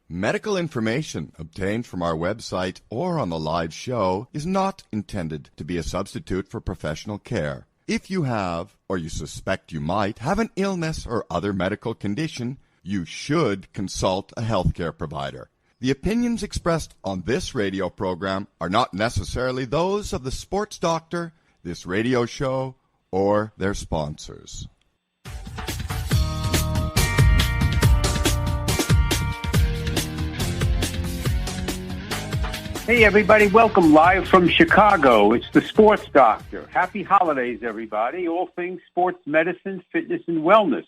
Medical information obtained from our website or on the live show is not intended to be a substitute for professional care. If you have, or you suspect you might, have an illness or other medical condition, you should consult a healthcare provider. The opinions expressed on this radio program are not necessarily those of the sports doctor, this radio show, or their sponsors. Hey everybody, welcome live from Chicago. It's the Sports Doctor. Happy holidays everybody. All things sports medicine, fitness, and wellness.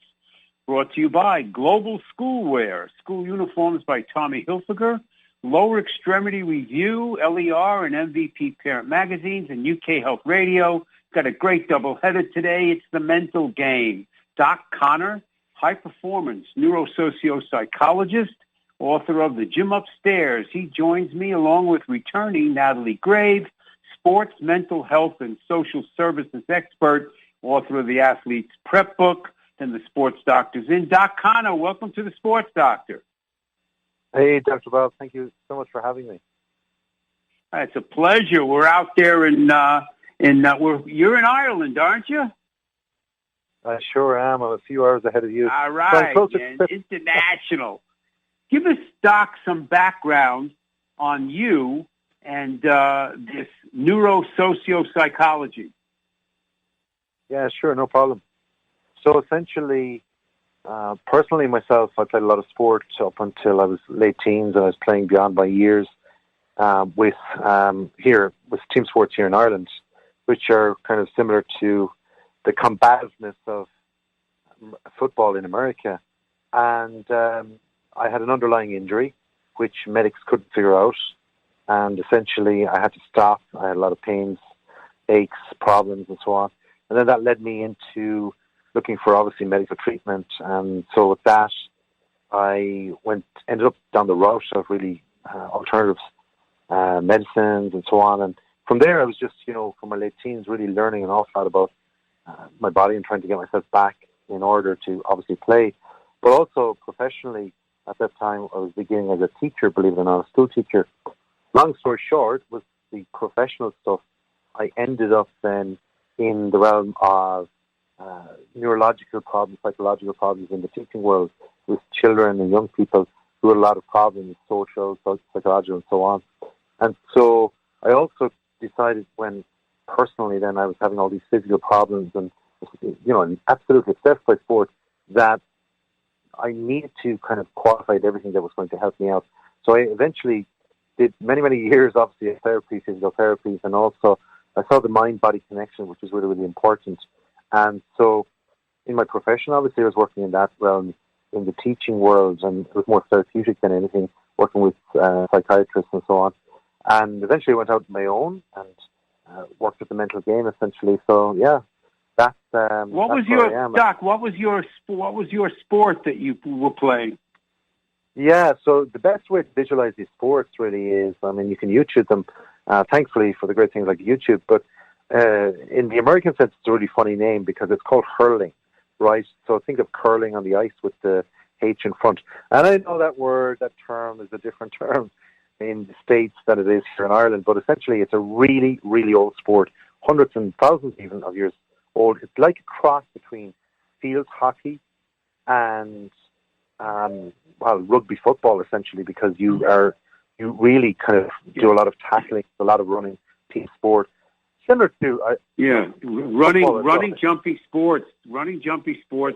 Brought to you by Global Schoolwear, school uniforms by Tommy Hilfiger, Lower Extremity Review, LER, and MVP Parent Magazines, and UK Health Radio. Got a great doubleheader today. It's the mental game. Doc Conor, high performance neuro-socio psychologist, author of The Gym Upstairs. He joins me along with returning Natalie Graves, sports, mental health, and social services expert, author of the Athlete's Prepbook, and the Sports Doctor's in. Doc Conor, welcome to the Sports Doctor. Hey, Dr. Bob. Thank you so much for having me. It's a pleasure. We're out there you're in Ireland, aren't you? I sure am. I'm a few hours ahead of you. All right, and international. Give us, Doc, some background on you and this neuro-socio psychology. Yeah, sure, no problem. So essentially, personally myself, I played a lot of sport up until I was late teens, and I was playing beyond my years with team sports here in Ireland, which are kind of similar to the combativeness of football in America. And I had an underlying injury, which medics couldn't figure out. And essentially, I had to stop. I had a lot of pains, aches, problems, and so on. And then that led me into looking for, obviously, medical treatment. And so with that, I ended up down the route of really alternatives, medicines, and so on. And from there, I was just, from my late teens, really learning an awful lot about my body and trying to get myself back in order to obviously play. But also professionally, at that time, I was beginning as a teacher, believe it or not, a school teacher. Long story short, with the professional stuff, I ended up then in the realm of neurological problems, psychological problems in the teaching world with children and young people who had a lot of problems, social, psychological, and so on. And so I also decided when personally then I was having all these physical problems and, and absolutely obsessed by sport, that I needed to kind of qualify everything that was going to help me out. So I eventually did many, many years, obviously, of therapy, physical therapies, and also I saw the mind-body connection, which was really, really important. And so in my profession, obviously, I was working in that realm, in the teaching world, and it was more therapeutic than anything, working with psychiatrists and so on. And eventually I went out on my own and worked with the mental game, essentially. So, yeah. What was your sport that you were playing? Yeah, so the best way to visualize these sports really is, you can YouTube them, thankfully for the great things like YouTube, but in the American sense, it's a really funny name because it's called hurling, right? So think of curling on the ice with the H in front. And I know that term is a different term in the States than it is here in Ireland, but essentially it's a really, really old sport, hundreds and thousands even of years old. It's like a cross between field hockey and rugby football, essentially, because you really kind of do a lot of tackling, a lot of running, team sport, similar to running jumpy sports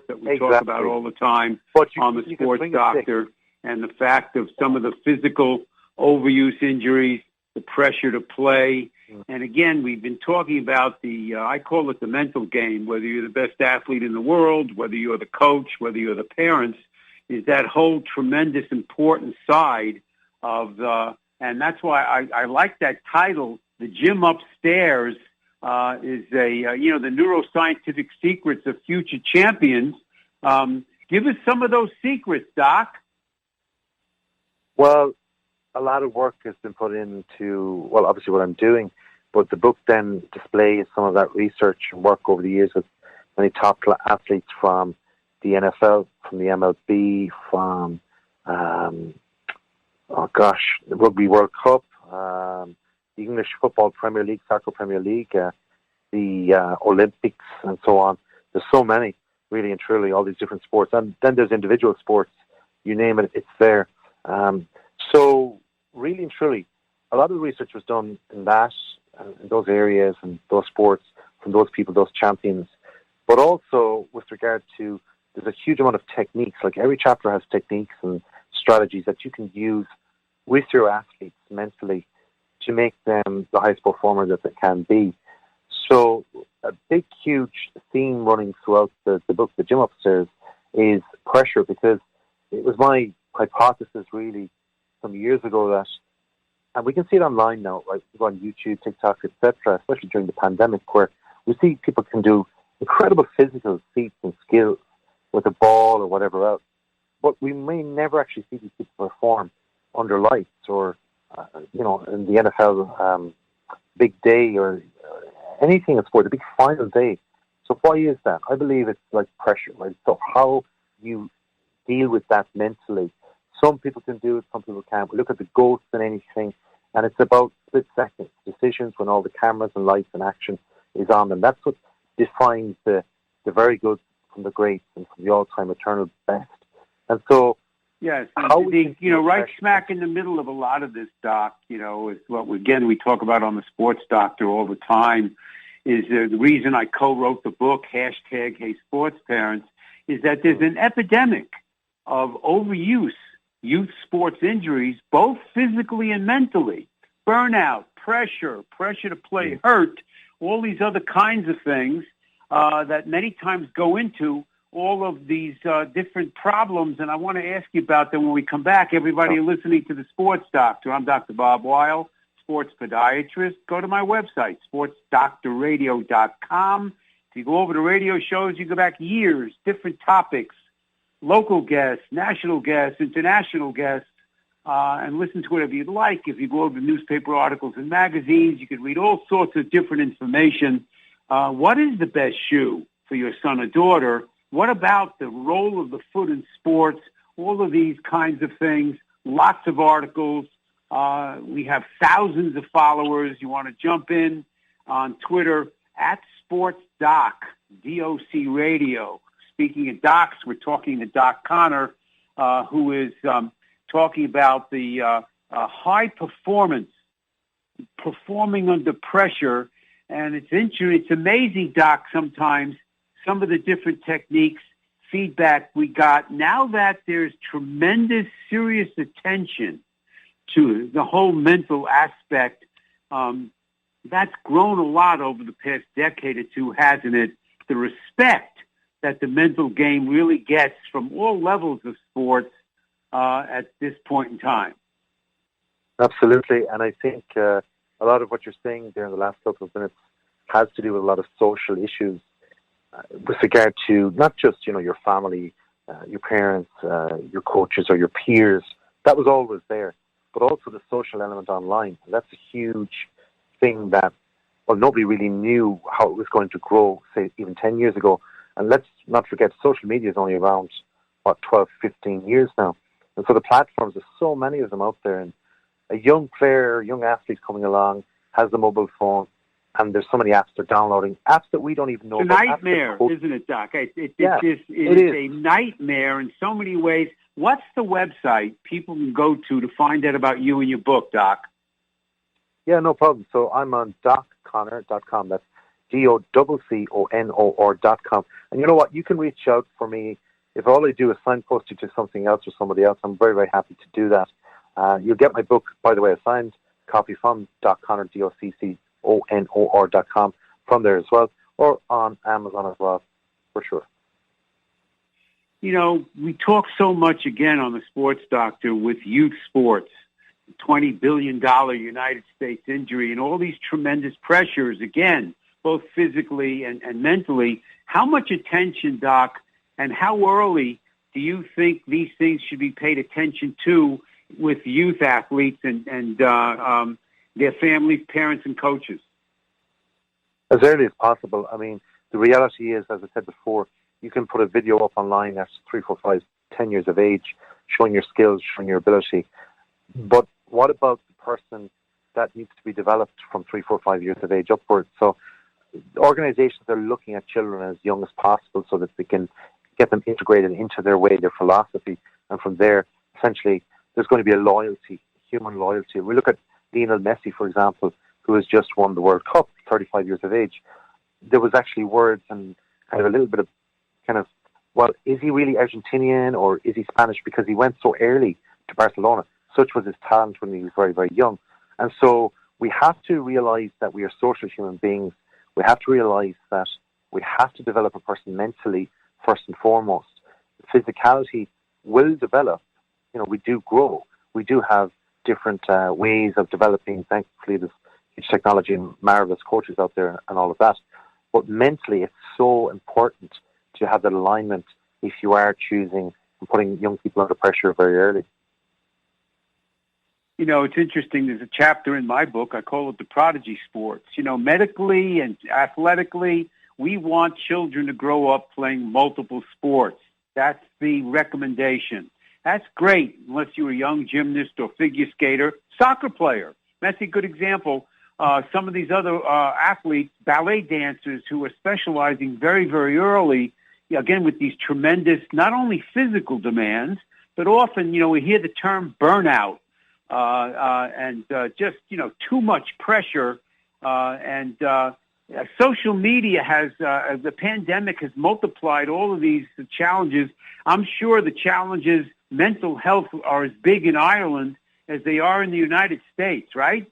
that we talk about all the time on the Sports Doctor, and the fact of some of the physical overuse injuries, the pressure to play. And again, we've been talking about I call it the mental game, whether you're the best athlete in the world, whether you're the coach, whether you're the parents, is that whole tremendous important side of and that's why I like that title, The Gym Upstairs, is the neuroscientific secrets of future champions. Give us some of those secrets, Doc. Well, a lot of work has been put into, obviously what I'm doing, but the book then displays some of that research and work over the years with many top athletes from the NFL, from the MLB, from the Rugby World Cup, the English Football Premier League, Soccer Premier League, the Olympics, and so on. There's so many, really and truly, all these different sports. And then there's individual sports. You name it, it's there. So really and truly, a lot of the research was done in that, in those areas and those sports, from those people, those champions. But also with regard to, there's a huge amount of techniques. Like every chapter has techniques and strategies that you can use with your athletes mentally to make them the highest performer that they can be. So a big, huge theme running throughout the book, The Gym Upstairs, is pressure, because it was my hypothesis really some years ago that, and we can see it online now, right? We go on YouTube, TikTok, etc., especially during the pandemic, where we see people can do incredible physical feats and skills with a ball or whatever else, but we may never actually see these people perform under lights or, in the NFL big day or anything in sport, a big final day. So why is that? I believe it's like pressure, right? So how you deal with that mentally. Some people can do it, some people can't. We look at the GOATs and anything, and it's about split seconds decisions when all the cameras and lights and action is on them. That's what defines the very good from the greats and from the all-time eternal best. And so, yes, how right smack in the middle of a lot of this, Doc, is what we talk about on the Sports Doctor all the time. Is the reason I co-wrote the book #HeySportsParents is that there's an epidemic of overuse, youth sports injuries, both physically and mentally, burnout, pressure to play hurt, all these other kinds of things that many times go into all of these different problems. And I want to ask you about them when we come back. Everybody listening to the Sports Doctor, I'm Dr. Bob Weil, sports podiatrist. Go to my website, sportsdoctorradio.com. If you go over to radio shows, you go back years, different topics, local guests, national guests, international guests, and listen to whatever you'd like. If you go over to newspaper articles and magazines, you can read all sorts of different information. What is the best shoe for your son or daughter? What about the role of the foot in sports? All of these kinds of things, lots of articles. We have thousands of followers. You want to jump in on Twitter @SportsDoc, DOC Radio. Speaking of docs, we're talking to Doc Conor, who is talking about the high performance, performing under pressure. And it's amazing, Doc, sometimes some of the different techniques, feedback we got. Now that there's tremendous, serious attention to the whole mental aspect, that's grown a lot over the past decade or two, hasn't it? The respect that the mental game really gets from all levels of sports at this point in time. Absolutely. And I think a lot of what you're saying there in the last couple of minutes has to do with a lot of social issues with regard to not just, your family, your parents, your coaches or your peers. That was always there. But also the social element online. That's a huge thing that, nobody really knew how it was going to grow, say, even 10 years ago. And let's not forget, social media is only around, 12, 15 years now. And so the platforms, there's so many of them out there. And a young player, young athlete coming along, has the mobile phone, and there's so many apps they're downloading, apps that we don't even know about. It's a nightmare, isn't it, Doc? It is a nightmare in so many ways. What's the website people can go to find out about you and your book, Doc? Yeah, no problem. So I'm on docconor.com. That's DOCCONOR.com. And you know what? You can reach out for me. If all I do is signpost you to something else or somebody else, I'm very, very happy to do that. You'll get my book, by the way, a signed copy from Doc Conor, DOCCONOR.com, from there as well, or on Amazon as well, for sure. We talk so much, again, on the Sports Doctor with youth sports, $20 billion United States injury, and all these tremendous pressures, again, both physically and mentally. How much attention, Doc, and how early do you think these things should be paid attention to with youth athletes and their families, parents, and coaches? As early as possible. I mean, the reality is, as I said before, you can put a video up online at 3, 4, 5, 10 years of age, showing your skills, showing your ability. But what about the person that needs to be developed from 3, 4, 5 years of age upwards? So organizations are looking at children as young as possible so that they can get them integrated into their way, their philosophy, and from there, essentially, there's going to be a loyalty, human loyalty. We look at Lionel Messi, for example, who has just won the World Cup, 35 years of age. There was actually words and kind of a little bit of kind of, well, is he really Argentinian or is he Spanish? Because he went so early to Barcelona. Such was his talent when he was very, very young. And so we have to realize that we are social human beings. We have to realize that we have to develop a person mentally first and foremost. Physicality will develop. You know, we do grow. We do have different ways of developing. Thankfully, there's huge technology and marvelous coaches out there and all of that. But mentally, it's so important to have that alignment if you are choosing and putting young people under pressure very early. You know, it's interesting. There's a chapter in my book. I call it the prodigy sports. You know, medically and athletically, we want children to grow up playing multiple sports. That's the recommendation. That's great unless you're a young gymnast or figure skater, soccer player. That's a good example. Some of these other athletes, ballet dancers who are specializing very, very early, again, with these tremendous, not only physical demands, but often, you know, we hear the term burnout and just, you know, too much pressure. Social media has, the pandemic has multiplied all of these challenges. I'm sure the challenges, mental health, are as big in Ireland as they are in the United States, right?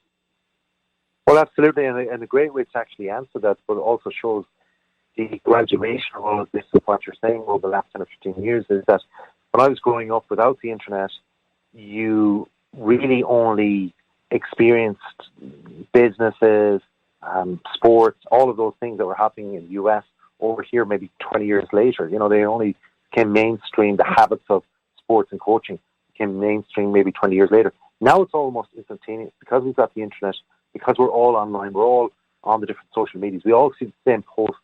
Well, absolutely, and a great way to actually answer that, but it also shows the graduation of all of this, of what you're saying over the last 10 or 15 years, is that when I was growing up without the internet, you really only experienced businesses, sports, all of those things that were happening in the US over here maybe 20 years later. You know, they only became mainstream, the habits of sports and coaching became mainstream maybe 20 years later. Now it's almost instantaneous because we've got the internet, because we're all online, we're all on the different social medias. We all see the same posts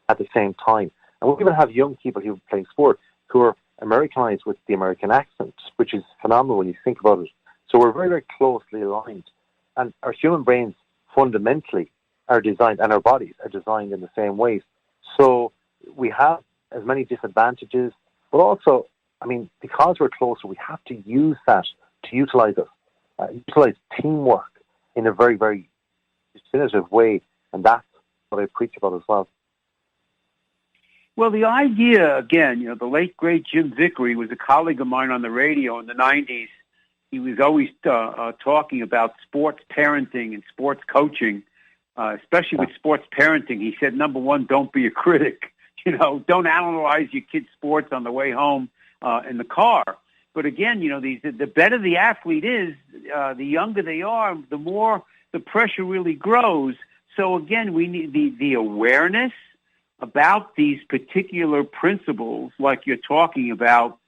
at the same time. And we even have young people who are playing sport who are Americanized with the American accent, which is phenomenal when you think about it. So we're very, very closely aligned. And our human brains fundamentally are designed, and our bodies are designed in the same ways. So we have as many disadvantages, but also, I mean, because we're closer, we have to use that to utilize teamwork in a very, very definitive way. And that's what I preach about as well. Well, the idea, again, you know, the late, great Jim Vickery was a colleague of mine on the radio in the 90s. He was always talking about sports parenting and sports coaching, especially with sports parenting. He said, number one, don't be a critic. You know, don't analyze your kids' sports on the way home in the car. But again, you know, the better the athlete is, the younger they are, the more the pressure really grows. So again, we need the awareness about these particular principles, like you're talking about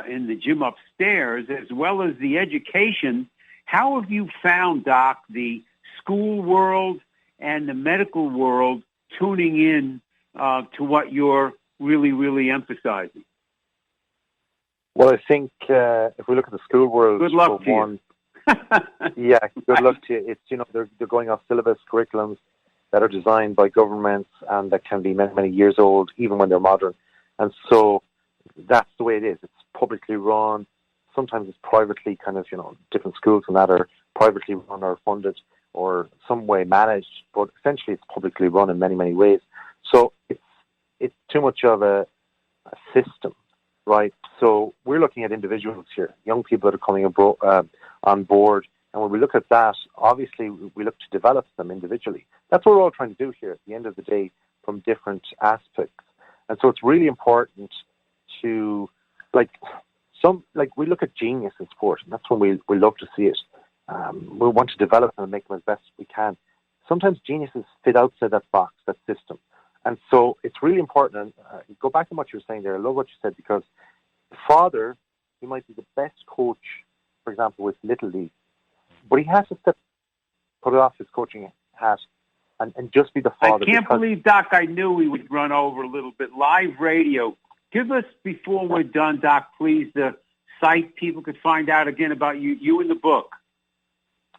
in the gym upstairs, as well as the education. How have you found, Doc, the school world and the medical world tuning in to what you're really, really emphasizing? Well, I think if we look at the school world, good luck to one, you. Yeah, good luck to you. It's, you know, they're going off syllabus curriculums that are designed by governments and that can be many, many years old, even when they're modern. And so that's the way it is. It's publicly run. Sometimes it's privately kind of, you know, different schools and that are privately run or funded or some way managed, but essentially it's publicly run in many, many ways. So it's too much of a system, right? So we're looking at individuals here, young people that are coming on board. And when we look at that, obviously we look to develop them individually. That's what we're all trying to do here at the end of the day from different aspects. And so it's really important to, we look at genius in sport, and that's when we love to see it. We want to develop them and make them as best as we can. Sometimes geniuses fit outside that box, that system. And so it's really important, and go back to what you were saying there. I love what you said, because the father, he might be the best coach, for example, with Little League, but he has to put off his coaching hat and just be the father. I can't believe, Doc, I knew we would run over a little bit. Live radio. Give us, before we're done, Doc, please, the site people could find out again about you and the book?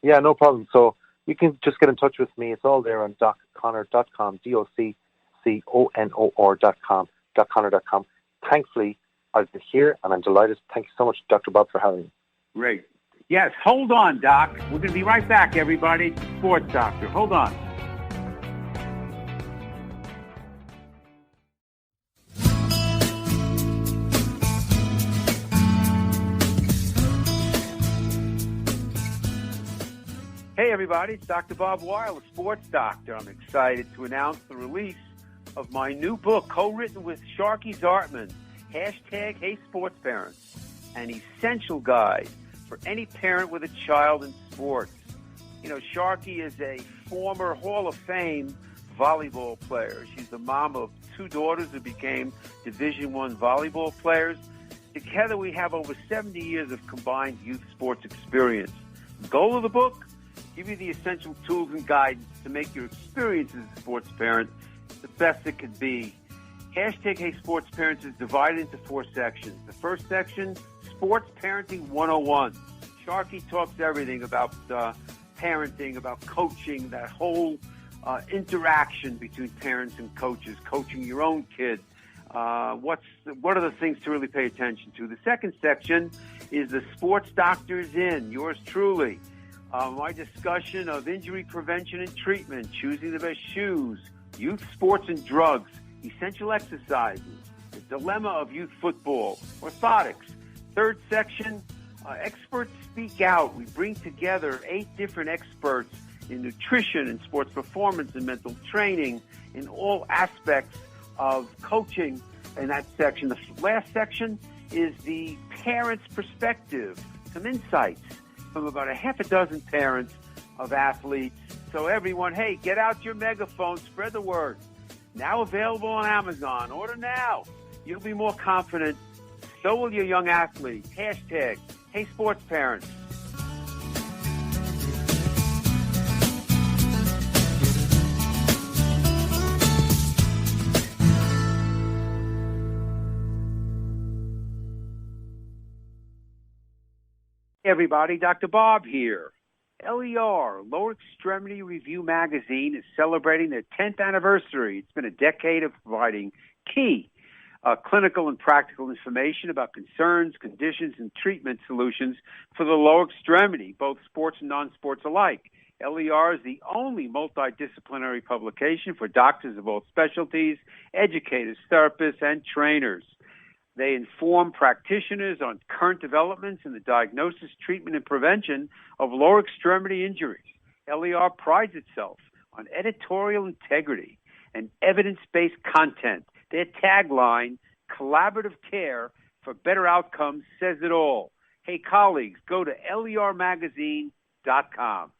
Yeah, no problem. So you can just get in touch with me. It's all there on docconor.com, DOCCONOR.com, docconor.com. Thankfully, I've been here, and I'm delighted. Thank you so much, Dr. Bob, for having me. Great. Yes, hold on, Doc. We're going to be right back, everybody. Sports Doctor. Hold on. Hey, everybody. It's Dr. Bob Weil, a sports doctor. I'm excited to announce the release of my new book, co-written with Sharky Zartman, #HeySportsParents, an essential guide for any parent with a child in sports. You know, Sharky is a former Hall of Fame volleyball player. She's the mom of 2 daughters who became Division I volleyball players. Together, we have over 70 years of combined youth sports experience. The goal of the book? Give you the essential tools and guidance to make your experience as a sports parent the best it could be. #HeySportsParents is divided into 4 sections. The first section, Sports Parenting 101. Sharky talks everything about parenting, about coaching, that whole interaction between parents and coaches, coaching your own kid. What are the things to really pay attention to? The second section is the Sports Doctor's In, yours truly. My discussion of injury prevention and treatment, choosing the best shoes, youth sports and drugs, essential exercises, the dilemma of youth football, orthotics. Third section, experts speak out. We bring together 8 different experts in nutrition and sports performance and mental training in all aspects of coaching in that section. The last section is the parent's perspective, some insights from about a half a dozen parents of athletes. So everyone, hey, get out your megaphone, spread the word. Now available on Amazon. Order now. You'll be more confident. So will your young athletes. #HeySportsParents. Hey everybody, Dr. Bob here. LER, Lower Extremity Review Magazine, is celebrating their 10th anniversary. It's been a decade of providing key clinical and practical information about concerns, conditions, and treatment solutions for the lower extremity, both sports and non-sports alike. LER is the only multidisciplinary publication for doctors of all specialties, educators, therapists, and trainers. They inform practitioners on current developments in the diagnosis, treatment, and prevention of lower extremity injuries. LER prides itself on editorial integrity and evidence-based content. Their tagline, collaborative care for better outcomes, says it all. Hey, colleagues, go to lermagazine.com.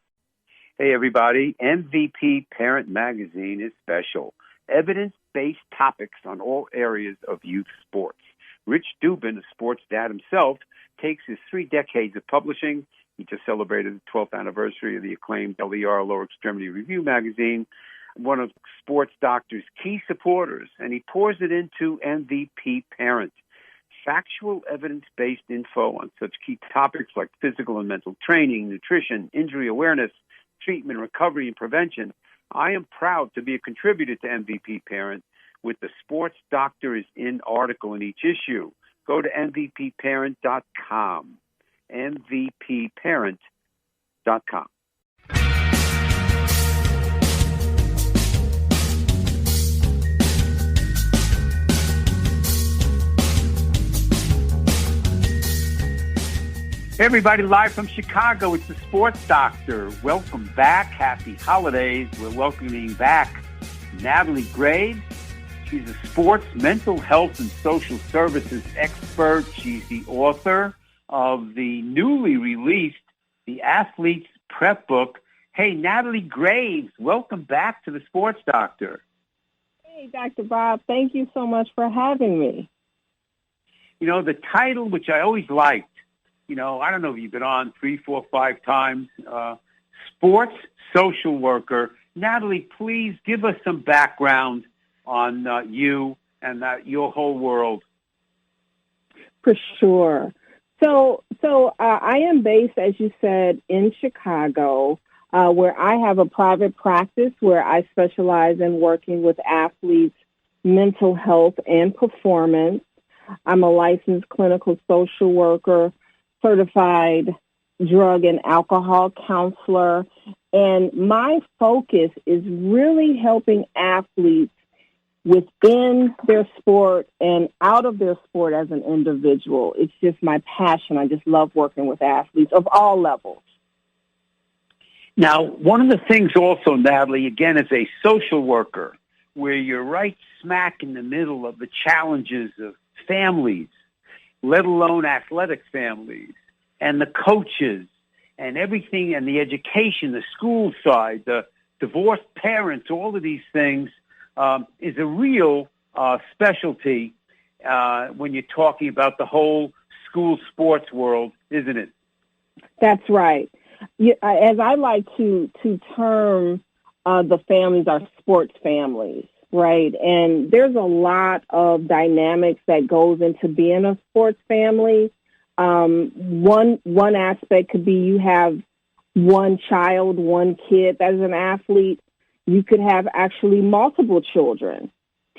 Hey, everybody, MVP Parent Magazine is special. Evidence-based topics on all areas of youth sports. Rich Dubin, a sports dad himself, takes his 3 decades of publishing. He just celebrated the 12th anniversary of the acclaimed LER Lower Extremity Review magazine, one of Sports Doctor's key supporters, and he pours it into MVP Parent. Factual, evidence-based info on such key topics like physical and mental training, nutrition, injury awareness, treatment, recovery, and prevention. I am proud to be a contributor to MVP Parent with the Sports Doctor is In article in each issue. Go to mvpparent.com. mvpparent.com. Hey everybody, live from Chicago, it's the Sports Doctor. Welcome back. Happy holidays. We're welcoming back Natalie Graves. She's a sports, mental health, and social services expert. She's the author of the newly released The Athlete's Prepbook. Hey, Natalie Graves, welcome back to the Sports Doctor. Hey, Dr. Bob, thank you so much for having me. You know, the title, which I always liked, I don't know if you've been on 3, 4, 5 times, sports social worker. Natalie, please give us some background on you and your whole world. For sure. I am based, as you said, in Chicago, where I have a private practice where I specialize in working with athletes, mental health, and performance. I'm a licensed clinical social worker, certified drug and alcohol counselor, and my focus is really helping athletes within their sport and out of their sport as an individual. It's just my passion. I just love working with athletes of all levels. Now, one of the things also, Natalie, again, as a social worker, where you're right smack in the middle of the challenges of families, let alone athletic families, and the coaches, and everything, and the education, the school side, the divorced parents, all of these things, is a real specialty when you're talking about the whole school sports world, isn't it? That's right. As I like to term the families are sports families, right? And there's a lot of dynamics that goes into being a sports family. One aspect could be you have one child, one kid that is an athlete. You could have actually multiple children,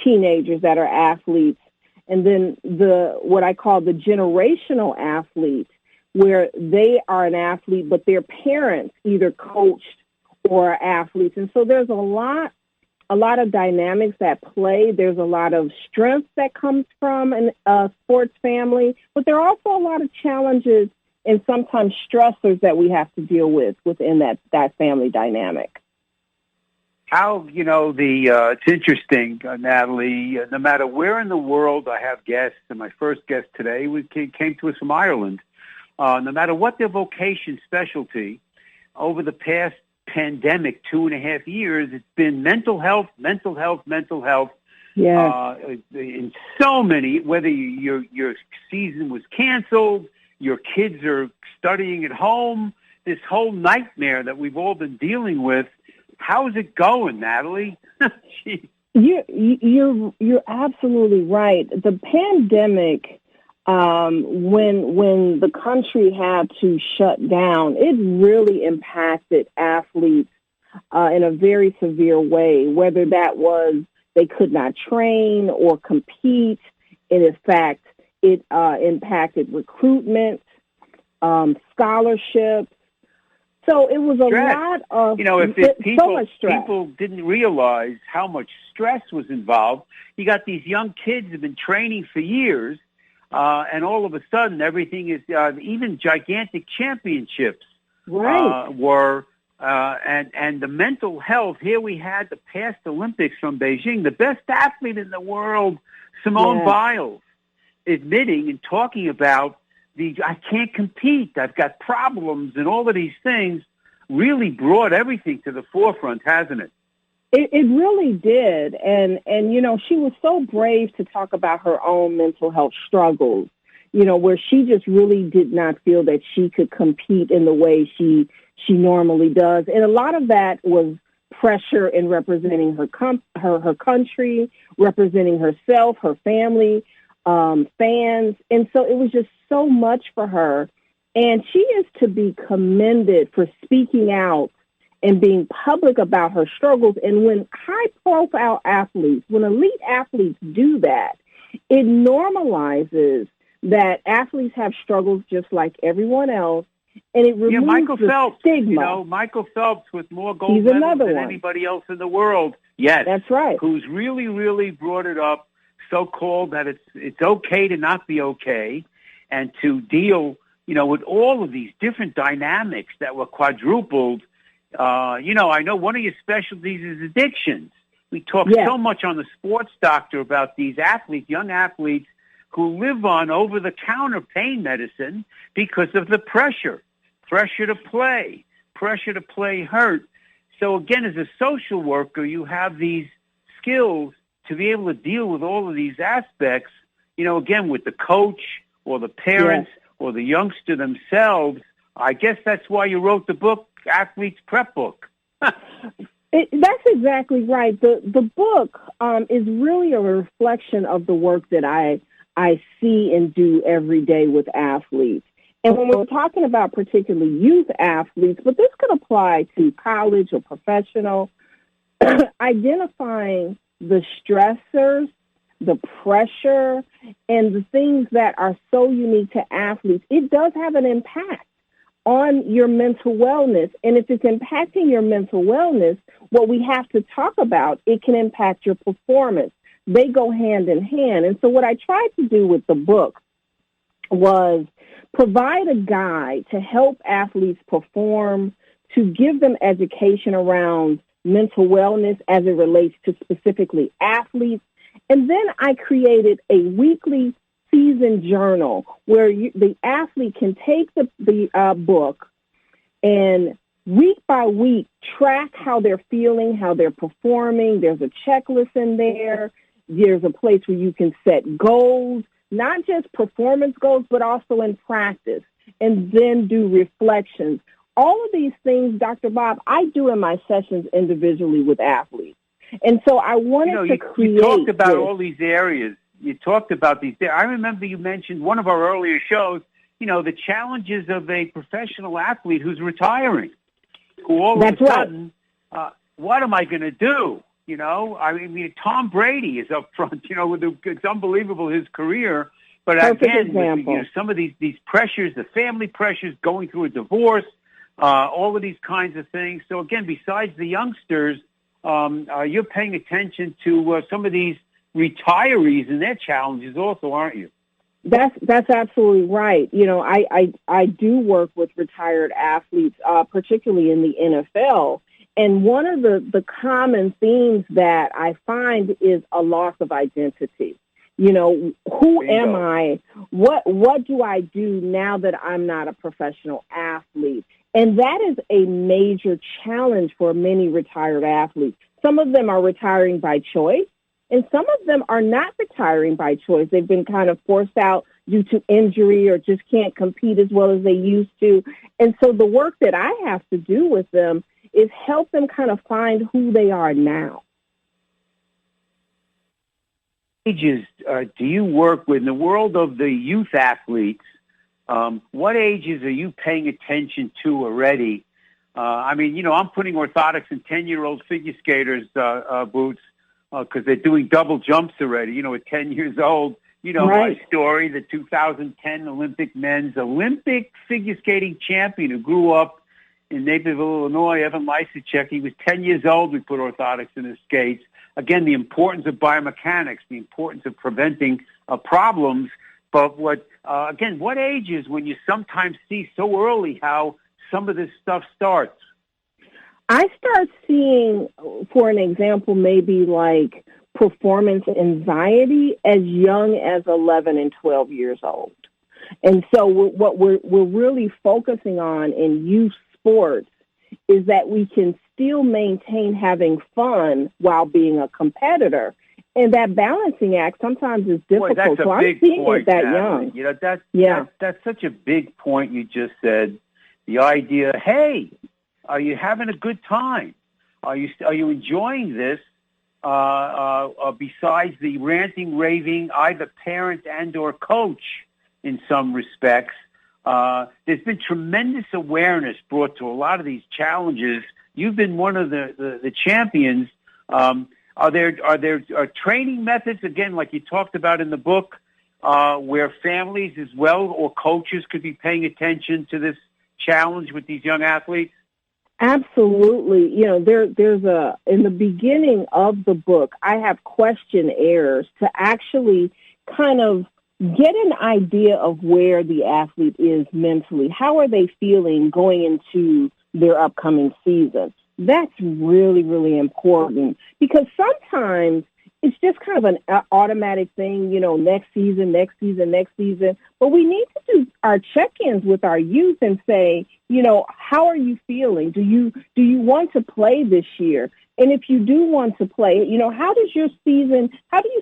teenagers that are athletes, and then what I call the generational athlete, where they are an athlete, but their parents either coached or are athletes. And so there's a lot of dynamics that play. There's a lot of strength that comes from a sports family, but there are also a lot of challenges and sometimes stressors that we have to deal with within that family dynamic. How, it's interesting, Natalie, no matter where in the world I have guests, and my first guest today came to us from Ireland, no matter what their vocation specialty, over the past pandemic 2.5 years, it's been mental health. Yeah. In so many, whether your season was canceled, your kids are studying at home, this whole nightmare that we've all been dealing with. How's it going, Natalie? You're absolutely right. The pandemic, when the country had to shut down, it really impacted athletes in a very severe way, whether that was they could not train or compete. And in fact, it impacted recruitment, scholarships. So it was stress. A lot of so much stress. People didn't realize how much stress was involved. You got these young kids who have been training for years, and all of a sudden everything is, even gigantic championships were, and the mental health. Here we had the past Olympics from Beijing, the best athlete in the world, Simone Weil, admitting and talking about I can't compete, I've got problems, and all of these things really brought everything to the forefront, hasn't it? It really did. And she was so brave to talk about her own mental health struggles, where she just really did not feel that she could compete in the way she normally does. And a lot of that was pressure in representing her country, representing herself, her family, fans. And so it was just so much for her. And she is to be commended for speaking out and being public about her struggles. And when high-profile athletes, when elite athletes do that, it normalizes that athletes have struggles just like everyone else, and it removes Michael Phelps, stigma. Michael Phelps with more gold medals than anybody else in the world. Yes, that's right. Who's really, really brought it up, so-called that it's okay to not be okay, and to deal, with all of these different dynamics that were quadrupled. I know one of your specialties is addictions. We talk so much on the Sports Doctor about these athletes, young athletes, who live on over-the-counter pain medicine because of the pressure to play hurt. So again, as a social worker, you have these skills to be able to deal with all of these aspects, again, with the coach or the parents or the youngster themselves. I guess that's why you wrote the book, Athlete's Prepbook. That's exactly right. The book is really a reflection of the work that I I see and do every day with athletes. And when we're talking about particularly youth athletes, but this could apply to college or professional, identifying the stressors, the pressure, and the things that are so unique to athletes, it does have an impact on your mental wellness. And if it's impacting your mental wellness, what we have to talk about, it can impact your performance. They go hand in hand. And so what I tried to do with the book was provide a guide to help athletes perform, to give them education around mental wellness as it relates to specifically athletes. And then I created a weekly season journal where the athlete can take the book and week by week track how they're feeling, how they're performing. There's a checklist in there. There's a place where you can set goals, not just performance goals, but also in practice, and then do reflections. All of these things, Dr. Bob, I do in my sessions individually with athletes. And so I wanted to create. You talked about all these areas. You talked about these. I remember you mentioned one of our earlier shows, the challenges of a professional athlete who's retiring, who all of a sudden, what am I going to do? Tom Brady is up front, it's unbelievable his career. But again, with, some of these pressures, the family pressures, going through a divorce, all of these kinds of things. So again, besides the youngsters, you're paying attention to some of these retirees and their challenges also, aren't you? That's absolutely right. I do work with retired athletes, particularly in the NFL. And one of the common themes that I find is a loss of identity. Who am I? What do I do now that I'm not a professional athlete? And that is a major challenge for many retired athletes. Some of them are retiring by choice, and some of them are not retiring by choice. They've been kind of forced out due to injury or just can't compete as well as they used to. And so the work that I have to do with them is help them kind of find who they are now. Ages do you work with in the world of the youth athletes? What ages are you paying attention to already? I'm putting orthotics in 10-year-old figure skaters' boots because they're doing double jumps already, at 10 years old. Right. My story, the 2010 Olympic figure skating champion who grew up in Naperville, Illinois, Evan Lysacek. He was 10 years old. We put orthotics in his skates. Again, the importance of biomechanics, the importance of preventing problems. But what ages when you sometimes see so early how some of this stuff starts? I start seeing, for an example, maybe like performance anxiety as young as 11 and 12 years old. And so what we're really focusing on in youth sports is that we can still maintain having fun while being a competitor. And that balancing act sometimes is difficult. Boy, that's so a big I'm seeing point, it that Natalie. young. That's such a big point you just said. The idea, hey, are you having a good time? Are you enjoying this? Besides the ranting, raving, either parent and or coach in some respects, there's been tremendous awareness brought to a lot of these challenges. You've been one of the champions. Are there training methods, again, like you talked about in the book, where families as well or coaches could be paying attention to this challenge with these young athletes? Absolutely. There's in the beginning of the book, I have questionnaires to actually kind of get an idea of where the athlete is mentally. How are they feeling going into their upcoming season? That's really, really important because sometimes it's just kind of an automatic thing, next season. But we need to do our check-ins with our youth and say, how are you feeling? Do you want to play this year? And if you do want to play, how do you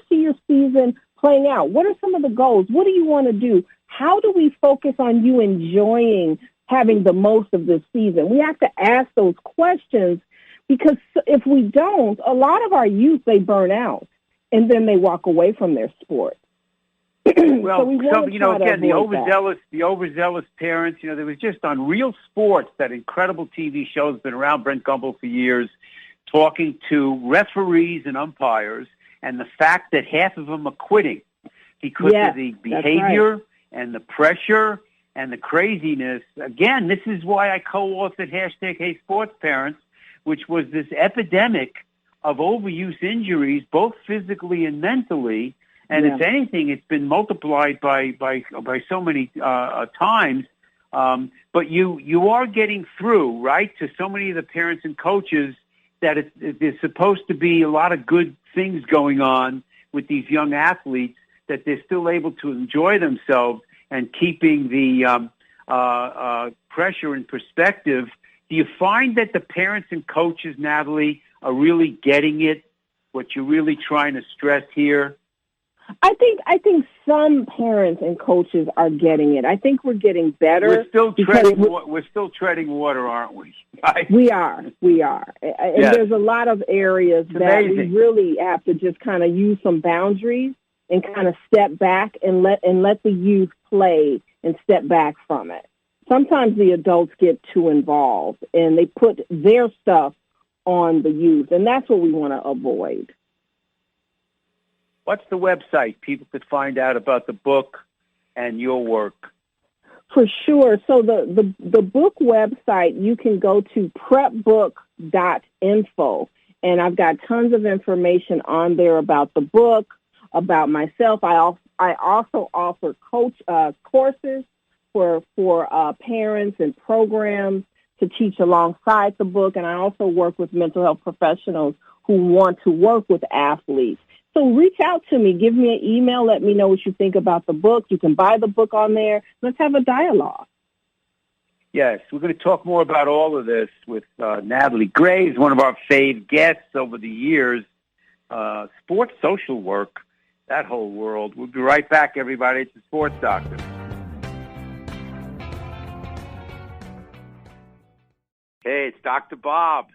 see your season playing out? What are some of the goals? What do you want to do? How do we focus on you enjoying having the most of this season? We have to ask those questions because if we don't, a lot of our youth, they burn out and then they walk away from their sport. Well, so we want to try to again, the avoid overzealous parents. There was just on Real Sports, that incredible TV show has been around, Brent Gumbel, for years, talking to referees and umpires, and the fact that half of them are quitting because of the behavior and the pressure and the craziness. Again, this is why I co-authored #HeySportsParents, which was this epidemic of overuse injuries, both physically and mentally. And if anything, it's been multiplied by so many times. But you are getting through, right, to so many of the parents and coaches that there's supposed to be a lot of good things going on with these young athletes, that they're still able to enjoy themselves and keeping the pressure in perspective. Do you find that the parents and coaches, Natalie, are really getting it, what you're really trying to stress here? I think some parents and coaches are getting it. I think we're getting better. We're still treading water, aren't we? Right? We are. And there's a lot of areas that we really have to just kind of use some boundaries and kind of step back and let the youth play and step back from it. Sometimes the adults get too involved and they put their stuff on the youth, and that's what we want to avoid. What's the website people could find out about the book and your work? For sure. So the book website, you can go to prepbook.info, and I've got tons of information on there about the book, about myself. I also offer courses for parents and programs to teach alongside the book, and I also work with mental health professionals who want to work with athletes. So reach out to me. Give me an email. Let me know what you think about the book. You can buy the book on there. Let's have a dialogue. Yes, we're going to talk more about all of this with Natalie Graves, one of our fave guests over the years. Sports social work, that whole world. We'll be right back, everybody. It's the Sports Doctor. Hey, it's Dr. Bob.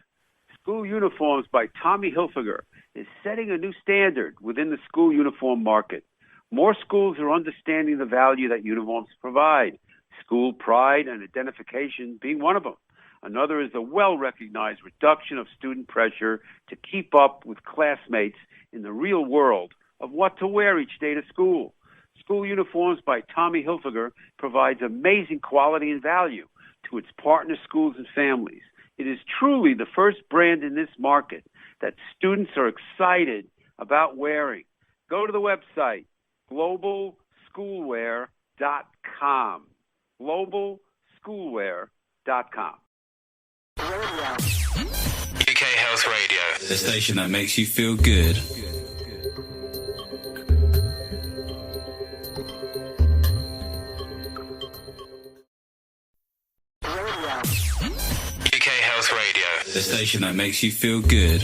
School Uniforms by Tommy Hilfiger is setting a new standard within the school uniform market. More schools are understanding the value that uniforms provide, school pride and identification being one of them. Another is the well-recognized reduction of student pressure to keep up with classmates in the real world of what to wear each day to school. School Uniforms by Tommy Hilfiger provides amazing quality and value to its partner schools and families. It is truly the first brand in this market that students are excited about wearing. Go to the website, globalschoolwear.com. globalschoolwear.com. UK Health Radio, the station that makes you feel good. UK Health Radio, the station that makes you feel good.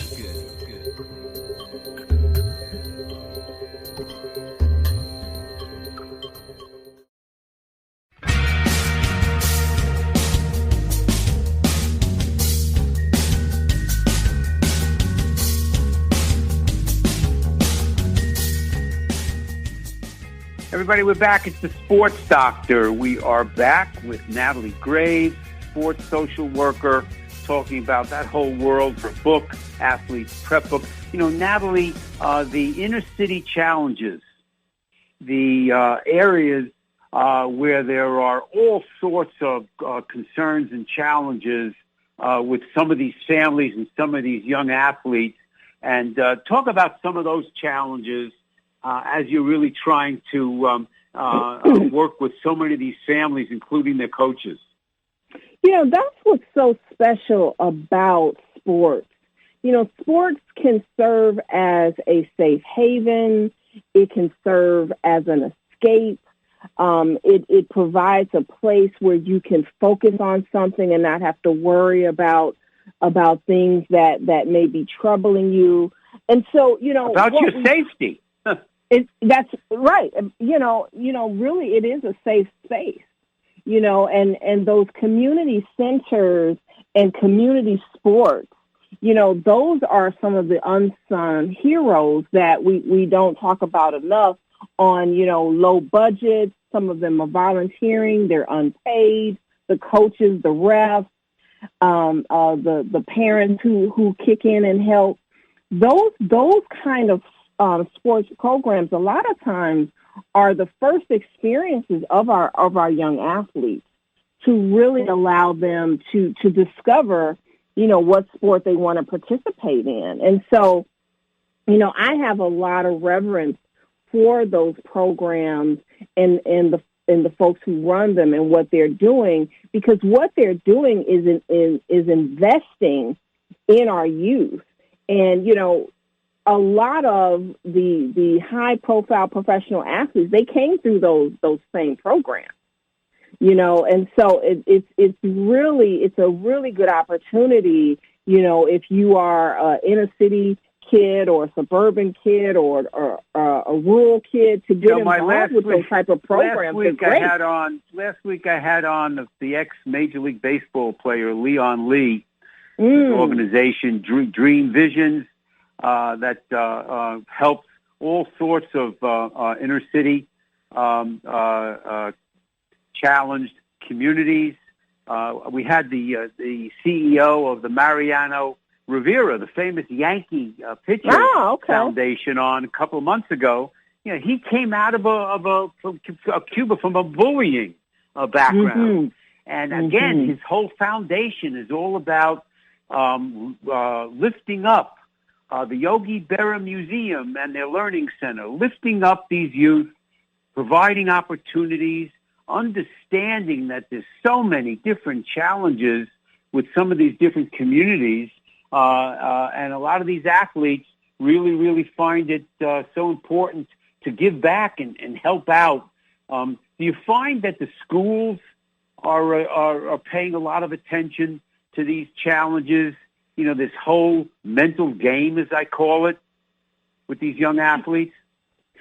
Everybody, we're back. It's the Sports Doctor. We are back with Natalie Graves, sports social worker, talking about that whole world for book, athletes, Prepbook. Natalie, the inner city challenges, the areas where there are all sorts of concerns and challenges with some of these families and some of these young athletes, and talk about some of those challenges as you're really trying to work with so many of these families, including their coaches. That's what's so special about sports. Sports can serve as a safe haven. It can serve as an escape. It provides a place where you can focus on something and not have to worry about things that may be troubling you. And so, about your safety. That's right. Really it is a safe space, and those community centers and community sports, those are some of the unsung heroes that we don't talk about enough on, low budgets. Some of them are volunteering. They're unpaid. The coaches, the refs, the parents who kick in and help. Those kind of sports programs, a lot of times, are the first experiences of our young athletes to really allow them to discover, what sport they want to participate in. And so, I have a lot of reverence for those programs and the folks who run them and what they're doing, because what they're doing is investing in our youth. And, a lot of the high-profile professional athletes, they came through those same programs, and so it's a really good opportunity, if you are an inner-city kid or a suburban kid or a rural kid to get involved with those type of programs. Last week I had on the ex-Major League Baseball player Leon Lee, his organization Dream Visions, that helps all sorts of inner city challenged communities. We had the CEO of the Mariano Rivera, the famous Yankee pitcher foundation, on a couple of months ago. He came out of Cuba from a bullying background, and again, his whole foundation is all about lifting up the Yogi Berra Museum and their learning center, lifting up these youth, providing opportunities, understanding that there's so many different challenges with some of these different communities, and a lot of these athletes really, really find it so important to give back and help out. Do you find that the schools are paying a lot of attention to these challenges? This whole mental game, as I call it, with these young athletes?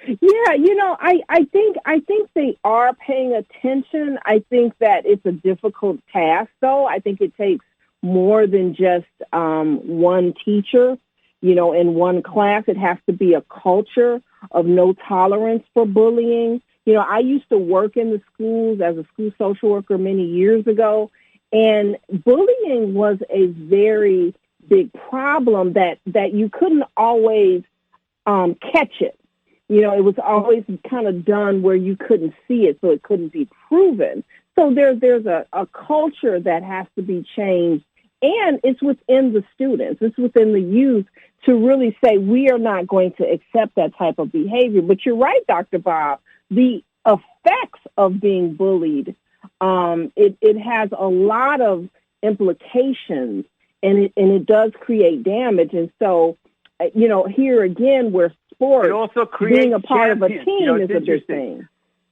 Yeah, I think they are paying attention. I think that it's a difficult task, though. I think it takes more than just one teacher, in one class. It has to be a culture of no tolerance for bullying. I used to work in the schools as a school social worker many years ago, and bullying was a very big problem that you couldn't always catch it. It was always kind of done where you couldn't see it, so it couldn't be proven. So there's a culture that has to be changed, and it's within the students, it's within the youth to really say we are not going to accept that type of behavior. But you're right, Dr. Bob, the effects of being bullied, it has a lot of implications, and it does create damage. And so, here again, where sports, it also being a part of a champions. team is a big thing.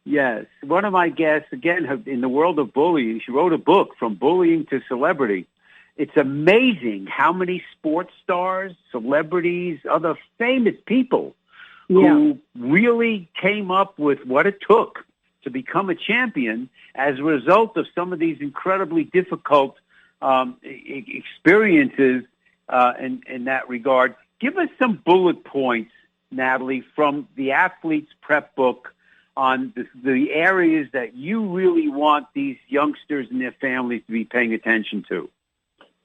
Yes. One of my guests, again, in the world of bullying, she wrote a book, From Bullying to Celebrity. It's amazing how many sports stars, celebrities, other famous people who really came up with what it took to become a champion as a result of some of these incredibly difficult experiences in that regard. Give us some bullet points, Natalie, from the Athlete's Prep book on the areas that you really want these youngsters and their families to be paying attention to.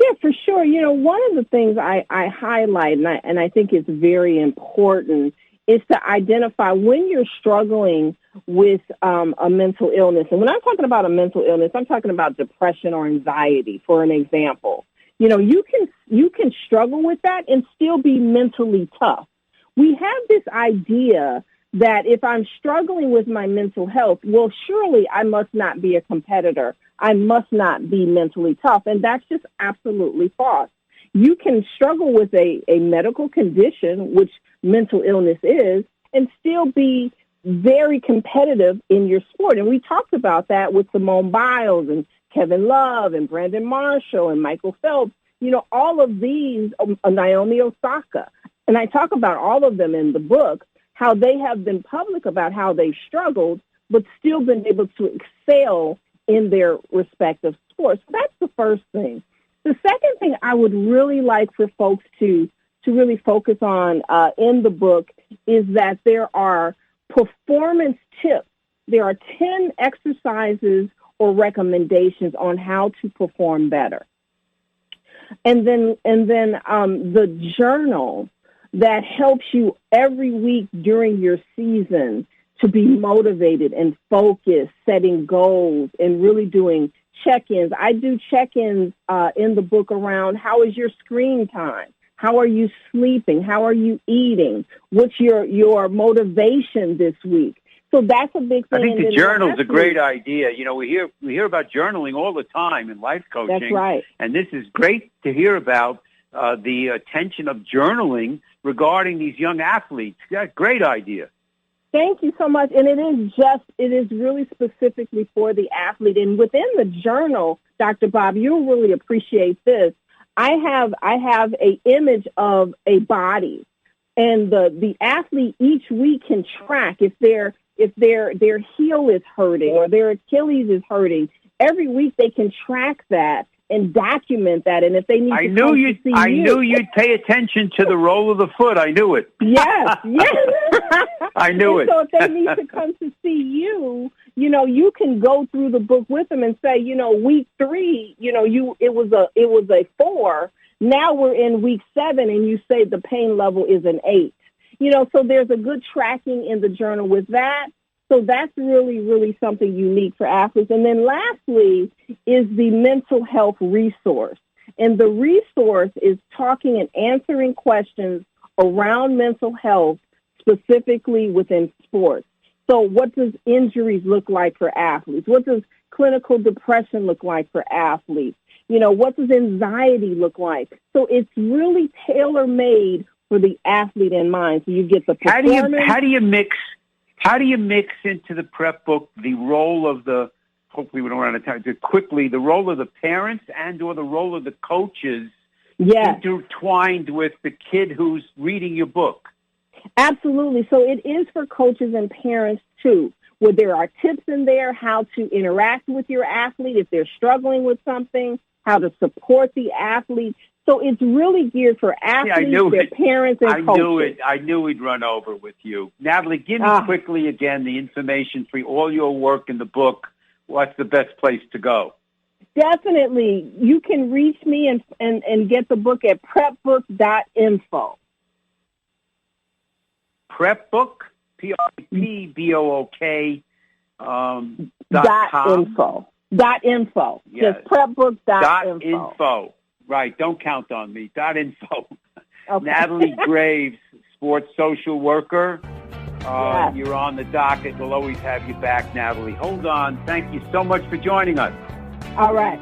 Yeah, for sure. One of the things I highlight, and I think it's very important, is to identify when you're struggling with a mental illness. And when I'm talking about a mental illness, I'm talking about depression or anxiety, for an example. You can struggle with that and still be mentally tough. We have this idea that if I'm struggling with my mental health, well, surely I must not be a competitor. I must not be mentally tough. And that's just absolutely false. You can struggle with a medical condition, which mental illness is, and still be very competitive in your sport. And we talked about that with Simone Biles and Kevin Love and Brandon Marshall and Michael Phelps. All of these, Naomi Osaka. And I talk about all of them in the book, how they have been public about how they struggled, but still been able to excel in their respective sports. That's the first thing. The second thing I would really like for folks to really focus on in the book is that there are performance tips. There are 10 exercises or recommendations on how to perform better. And then the journal that helps you every week during your season to be motivated and focused, setting goals, and really doing check-ins. I do check-ins in the book around how is your screen time? How are you sleeping? How are you eating? What's your motivation this week? So that's a big thing. I think the journal's a great idea. You know, we hear about journaling all the time in life coaching. That's right. And this is great to hear about the attention of journaling regarding these young athletes. Yeah, great idea. Thank you so much. And it is really specifically for the athlete. And within the journal, Dr. Bob, you'll really appreciate this. I have a image of a body, and the athlete each week can track if their heel is hurting or their Achilles is hurting. Every week they can track that and document that. And if they need I knew you'd pay attention to the roll of the foot. I knew it. Yes. I knew it. So if they need to come to see you, you can go through the book with them and say, week 3, it was a 4. Now we're in week 7, and you say the pain level is an 8. So there's a good tracking in the journal with that. So that's really, really something unique for athletes. And then lastly is the mental health resource. And the resource is talking and answering questions around mental health, specifically within sports. So what does injuries look like for athletes? What does clinical depression look like for athletes? What does anxiety look like? So it's really tailor-made for the athlete in mind. So you get the performance. How do you mix into the prep book the role of hopefully we don't run out of time, the role of the parents and or the role of the coaches intertwined with the kid who's reading your book? Absolutely. So it is for coaches and parents too, where there are tips in there, how to interact with your athlete if they're struggling with something, how to support the athlete. So it's really geared for athletes, their parents, and coaches. I knew we'd run over with you. Natalie, give me quickly again the information for all your work in the book. What's the best place to go? Definitely. You can reach me and get the book at prepbook.info. Prepbook, Prepbook, .info. .info. Yes. Just prepbook.info. .info. Right. Don't count on me. .info. Okay. Natalie Graves, sports social worker. Yes. You're on the docket. We'll always have you back, Natalie. Hold on. Thank you so much for joining us. All right.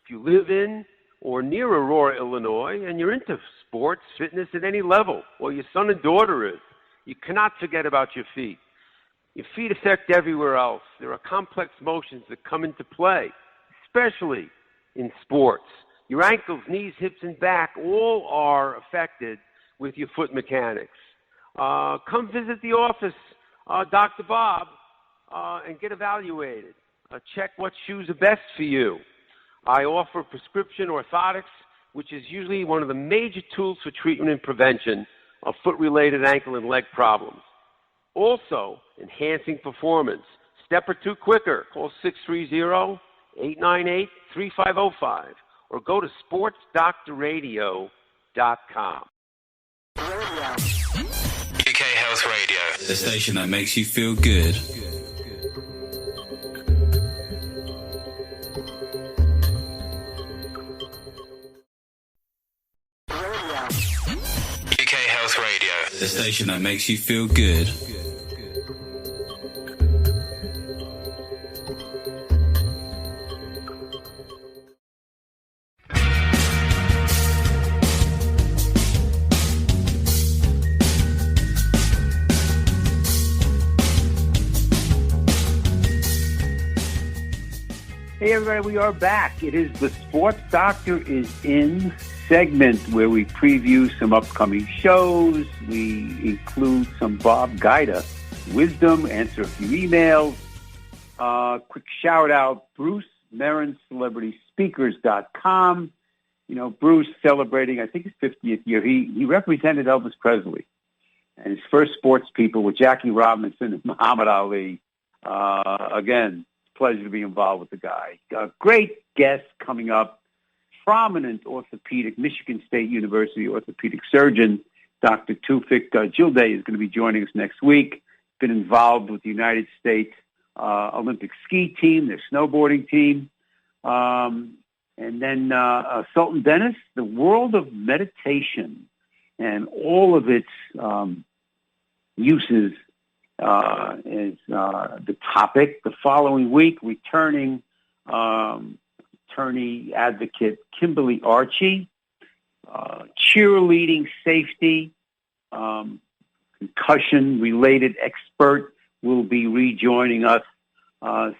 If you live in or near Aurora, Illinois, and you're into sports, fitness at any level, or your son and daughter is, you cannot forget about your feet. Your feet affect everywhere else. There are complex motions that come into play, especially in sports. Your ankles, knees, hips, and back all are affected with your foot mechanics. Come visit the office, Dr. Bob, and get evaluated. Check what shoes are best for you. I offer prescription orthotics, which is usually one of the major tools for treatment and prevention of foot-related ankle and leg problems. Also, enhancing performance. Step or two quicker. Call 630-898-3505 or go to sportsdoctorradio.com. UK Health Radio, the station that makes you feel good. UK Health Radio, the station that makes you feel good. Hey, everybody, we are back. It is the Sports Doctor is In segment where we preview some upcoming shows. We include some Bob Guida wisdom, answer a few emails. Quick shout out, Bruce Marin, CelebritySpeakers.com. Bruce celebrating, I think, his 50th year. He represented Elvis Presley. And his first sports people were Jackie Robinson and Muhammad Ali. Again, pleasure to be involved with the guy. Great guest coming up. Prominent orthopedic, Michigan State University orthopedic surgeon, Dr. Tufik Jilday is going to be joining us next week. Been involved with the United States Olympic ski team, their snowboarding team. And then Sultan Dennis, the world of meditation and all of its uses is the topic. The following week, returning attorney advocate Kimberly Archie, cheerleading safety, concussion-related expert will be rejoining us.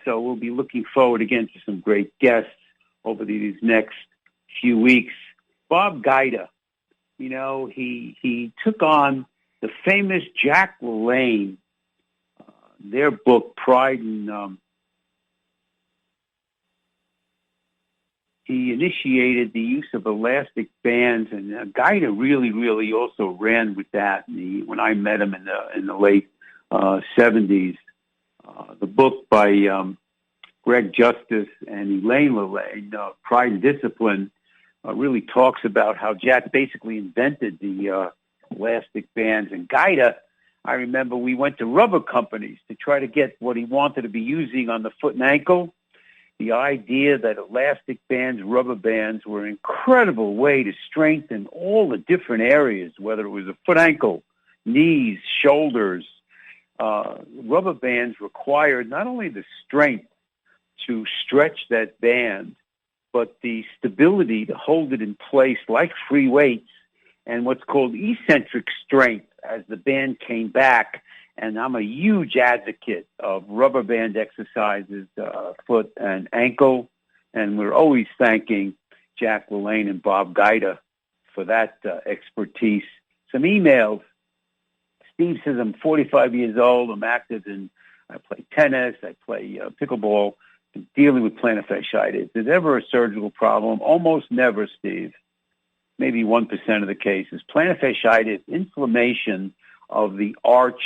So we'll be looking forward again to some great guests over these next few weeks. Bob Gaida, he took on the famous Jack LaLanne, their book, Pride and he initiated the use of elastic bands, and Gaida really also ran with that. When I met him in the late 70s, the book by Greg Justice and Elaine LaLanne, Pride and Discipline, really talks about how Jack basically invented the elastic bands. And Gaida, I remember we went to rubber companies to try to get what he wanted to be using on the foot and ankle. The idea that elastic bands, rubber bands, were an incredible way to strengthen all the different areas, whether it was a foot, ankle, knees, shoulders. Rubber bands required not only the strength to stretch that band, but the stability to hold it in place like free weights, and what's called eccentric strength as the band came back. And I'm a huge advocate of rubber band exercises, foot and ankle, and we're always thanking Jack LaLanne and Bob Gaida for that expertise. Some emails. Steve says, I'm 45 years old. I'm active I play tennis. I play pickleball. I'm dealing with plantar fasciitis. Is there ever a surgical problem? Almost never, Steve. Maybe 1% of the cases. Plantar fasciitis, inflammation of the arch,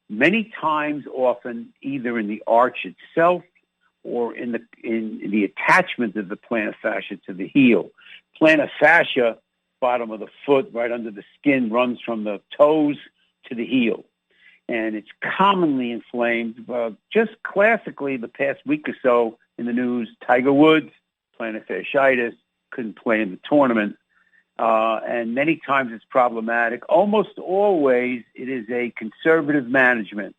many times often either in the arch itself or in the attachment of the plantar fascia to the heel. Plantar fascia, bottom of the foot, right under the skin, runs from the toes to the heel. And it's commonly inflamed. Just classically, the past week or so in the news, Tiger Woods, plantar fasciitis, couldn't play in the tournament. And many times it's problematic. Almost always it is a conservative management,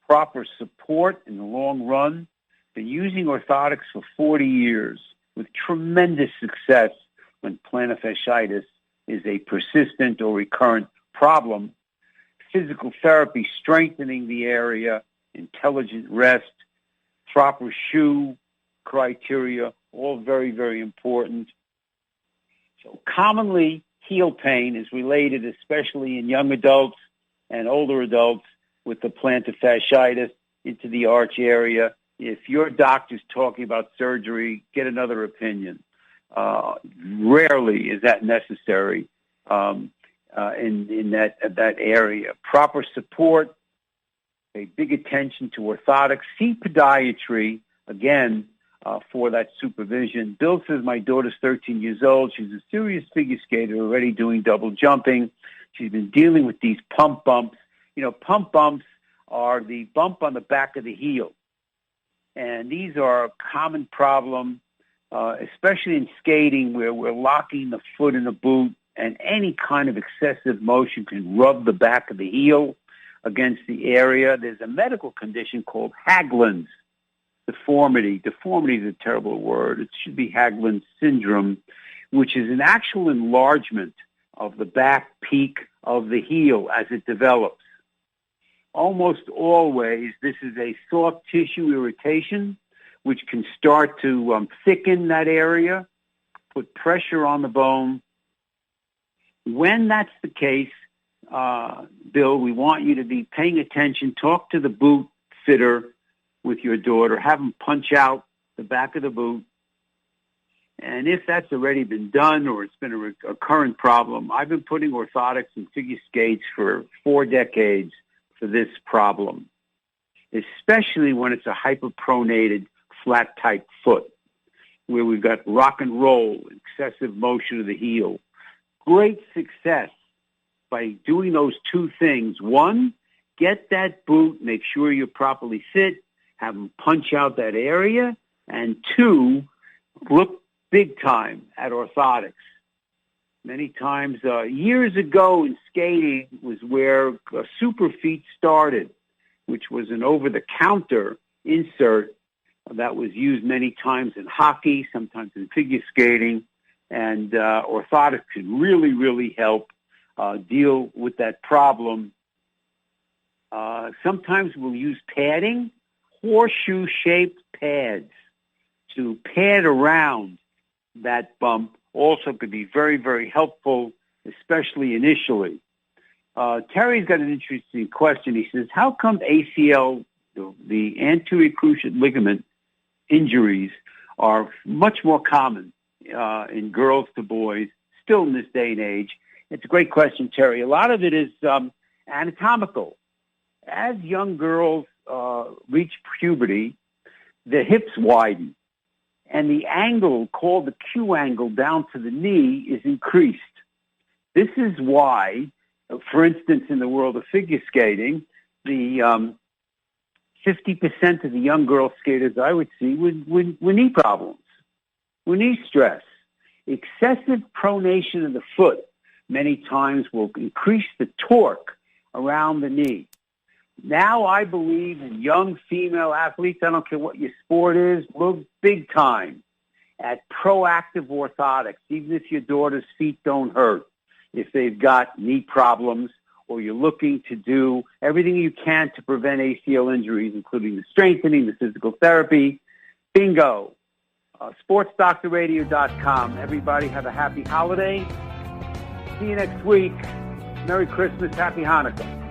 proper support in the long run. Been using orthotics for 40 years with tremendous success when plantar fasciitis is a persistent or recurrent problem. Physical therapy, strengthening the area, intelligent rest, proper shoe criteria, all very, very important. So commonly, heel pain is related, especially in young adults and older adults, with the plantar fasciitis into the arch area. If your doctor's talking about surgery, get another opinion. Rarely is that necessary in that area. Proper support, pay big attention to orthotics, see podiatry, again, for that supervision. Bill says, my daughter's 13 years old. She's a serious figure skater, already doing double jumping. She's been dealing with these pump bumps. Pump bumps are the bump on the back of the heel. And these are a common problem, especially in skating where we're locking the foot in the boot, and any kind of excessive motion can rub the back of the heel against the area. There's a medical condition called Haglund's deformity. Deformity is a terrible word. It should be Haglund's syndrome, which is an actual enlargement of the back peak of the heel as it develops. Almost always, this is a soft tissue irritation, which can start to thicken that area, put pressure on the bone. When that's the case, Bill, we want you to be paying attention. Talk to the boot fitter with your daughter. Have them punch out the back of the boot And if that's already been done or it's been a current problem, I've been putting orthotics and figure skates for 4 decades for this problem, especially when it's a hyperpronated flat type foot, where we've got rock and roll, excessive motion of the heel. Great success by doing those 2 things. 1, get that boot, make sure you're properly fit, have them punch out that area. And 2, look big time at orthotics. Many times, years ago in skating was where super feet started, which was an over-the-counter insert that was used many times in hockey, sometimes in figure skating, and orthotics can really, really help deal with that problem. Sometimes we'll use padding, horseshoe-shaped pads to pad around that bump. Also could be very, very helpful, especially initially. Terry's got an interesting question. He says, how come ACL, the anterior cruciate ligament injuries, are much more common in girls to boys still in this day and age? It's a great question, Terry. A lot of it is anatomical. As young girls reach puberty, the hips widen, and the angle called the Q angle down to the knee is increased. This is why, for instance, in the world of figure skating, the 50% of the young girl skaters I would see with knee problems, with knee stress. Excessive pronation of the foot many times will increase the torque around the knee. Now I believe in young female athletes, I don't care what your sport is, look big time at proactive orthotics, even if your daughter's feet don't hurt. If they've got knee problems or you're looking to do everything you can to prevent ACL injuries, including the strengthening, the physical therapy, bingo. SportsDoctorRadio.com. Everybody have a happy holiday. See you next week. Merry Christmas. Happy Hanukkah.